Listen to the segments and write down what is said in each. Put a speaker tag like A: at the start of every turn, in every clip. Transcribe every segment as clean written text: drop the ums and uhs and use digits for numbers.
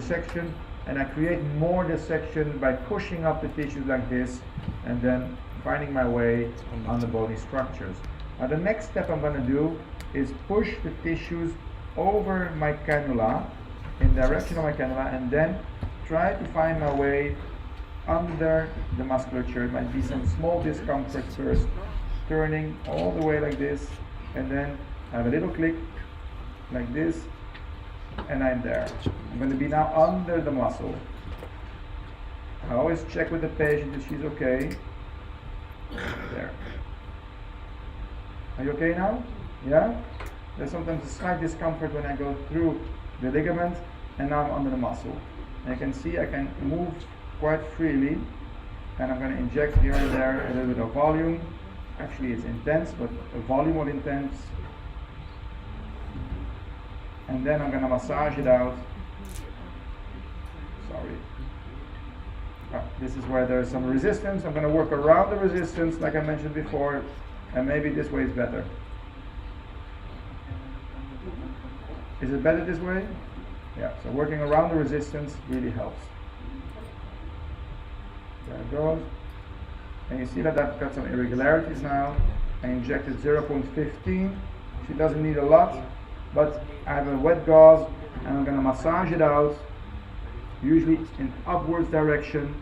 A: dissection, and I create more dissection by pushing up the tissues like this, and then finding my way on the bony structures. Now the next step I'm going to do is push the tissues over my cannula, in the direction of my cannula, and then try to find my way under the musculature. It might be some small discomfort first, turning all the way like this, and then I have a little click like this, and I'm there. I'm going to be now under the muscle. I always check with the patient that she's okay. There. Are you okay now? Yeah? There's sometimes a slight discomfort when I go through the ligament, and now I'm under the muscle. And you can see I can move quite freely, and I'm going to inject here and there a little bit of volume. Actually it's intense, but a volume of intense. And then I'm going to massage it out. Sorry. This is where there's some resistance. I'm going to work around the resistance like I mentioned before, and maybe this way is better. Is it better this way? Yeah, so working around the resistance really helps. There it goes. And you see that I've got some irregularities now. I injected 0.15. She doesn't need a lot, but I have a wet gauze, and I'm going to massage it out, usually in upwards direction,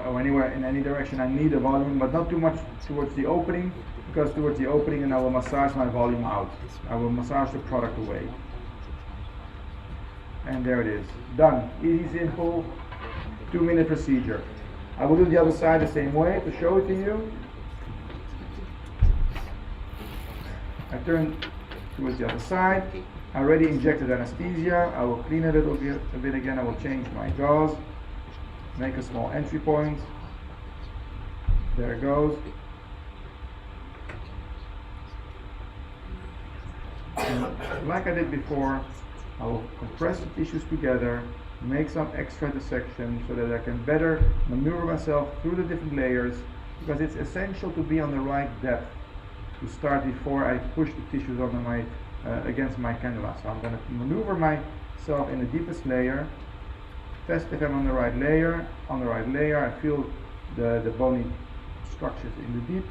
A: or anywhere in any direction. I need a volume, but not too much towards the opening, because towards the opening, and I will massage my volume out. I will massage the product away. And there it is. Done. Easy, simple, 2-minute procedure. I will do the other side the same way to show it to you. I turn towards the other side. I already injected anesthesia. I will clean it a bit again. I will change my gauze. Make a small entry point. There it goes. And like I did before, I will compress the tissues together, make some extra dissection so that I can better maneuver myself through the different layers, because it's essential to be on the right depth to start before I push the tissues under my against my cannula. So I'm going to maneuver myself in the deepest layer, test if I'm on the right layer. On the right layer, I feel the bony structures in the deep,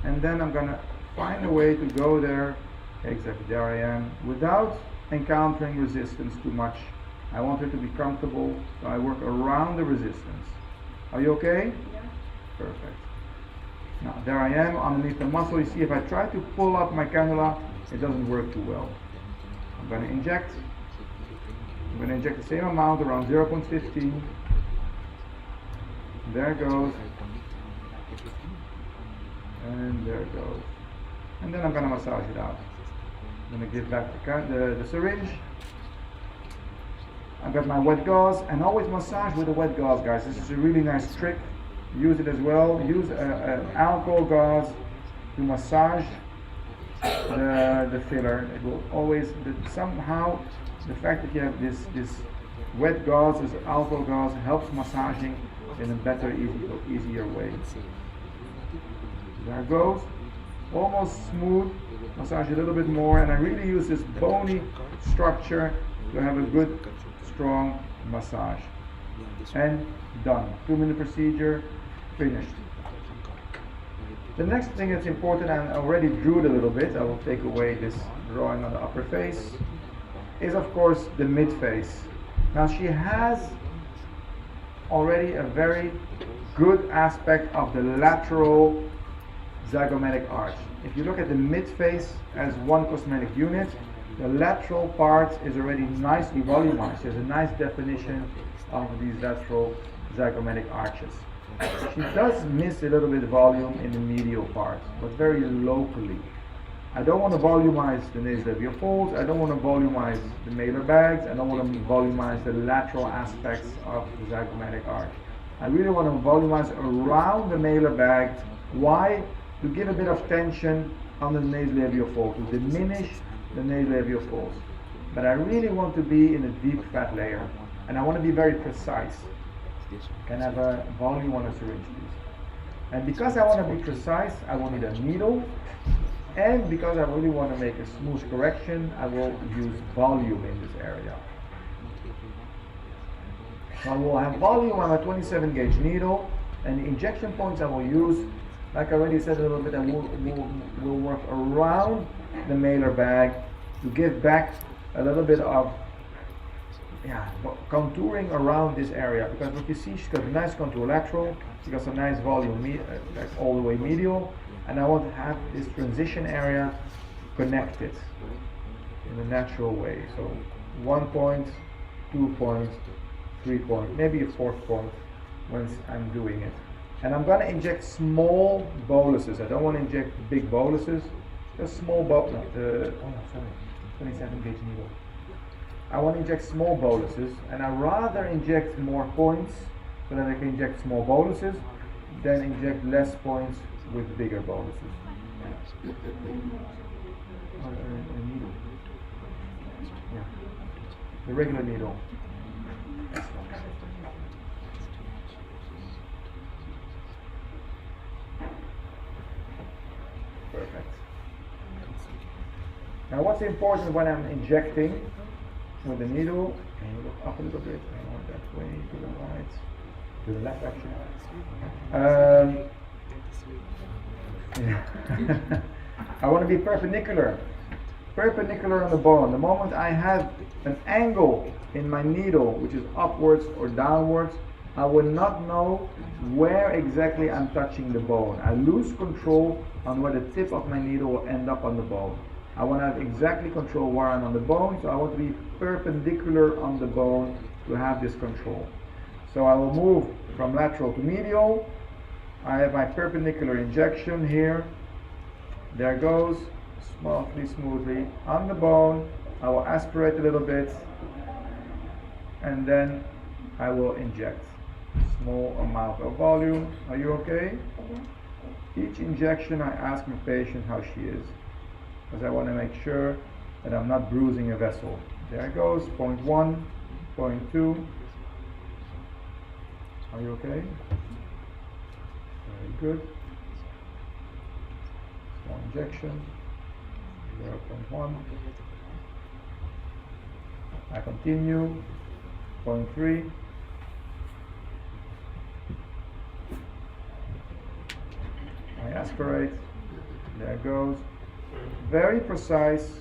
A: and then I'm going to find a way to go there. Exactly, there I am, without encountering resistance too much. I want her to be comfortable, so I work around the resistance. Are you okay?
B: Yeah.
A: Perfect. Now there I am underneath the muscle. You see, if I try to pull up my cannula, it doesn't work too well. I'm going to inject. I'm going to inject the same amount, around 0.15. There it goes. And there it goes. And then I'm going to massage it out. I'm going to give back the syringe. I've got my wet gauze, and always massage with a wet gauze, guys. This is a really nice trick. Use it as well. Use an alcohol gauze to massage the filler. It will always, somehow, the fact that you have this wet gauze, this alcohol gauze, helps massaging in a better, easier way. There it goes. Almost smooth. Massage a little bit more, and I really use this bony structure to have a good, strong massage. And done. 2-minute procedure, finished. The next thing that's important, and I already drew it a little bit, I will take away this drawing on the upper face, is of course the mid face. Now she has already a very good aspect of the lateral zygomatic arch. If you look at the mid face as one cosmetic unit, the lateral part is already nicely volumized. There's a nice definition of these lateral zygomatic arches. She does miss a little bit of volume in the medial part, but very locally. I don't want to volumize the nasolabial folds, I don't want to volumize the malar bags, I don't want to volumize the lateral aspects of the zygomatic arch. I really want to volumize around the malar bag. Why? To give a bit of tension under the nasolabial fold, to diminish the nasolabial folds. But I really want to be in a deep fat layer, and I want to be very precise. Can I have a volume on a syringe, please? And because I want to be precise, I will need a needle, and because I really want to make a smooth correction, I will use volume in this area. So I will have volume on my 27 gauge needle, and the injection points I will use, like I already said a little bit, I will work around the mailer bag to give back a little bit of contouring around this area, because what you see, she's got a nice contour lateral, she got some nice volume like all the way medial, and I want to have this transition area connected in a natural way. So 1 point, 2 points, 3 points, maybe a 4th point once I'm doing it. And I'm going to inject small boluses. I don't want to inject big boluses, just small 27 gauge needle. I want to inject small boluses, and I rather inject more points so that I can inject small boluses than inject less points with bigger boluses. A needle. Yeah. The regular needle. Perfect. Now what's important when I'm injecting with the needle, can you look up a little bit? I want that way, to the right, to the left actually. I want to be perpendicular on the bone. The moment I have an angle in my needle, which is upwards or downwards, I will not know where exactly I'm touching the bone. I lose control on where the tip of my needle will end up on the bone. I want to have exactly control where I'm on the bone, so I want to be perpendicular on the bone to have this control. So I will move from lateral to medial. I have my perpendicular injection here. There goes, smoothly on the bone. I will aspirate a little bit, and then I will inject small amount of volume. Are you okay? Each injection I ask my patient how she is, because I want to make sure that I'm not bruising a vessel. There it goes, 0.1, 0.2. Are you okay? Very good. Small injection, 0.1. I continue, 0.3. I aspirate, there it goes. Very precise,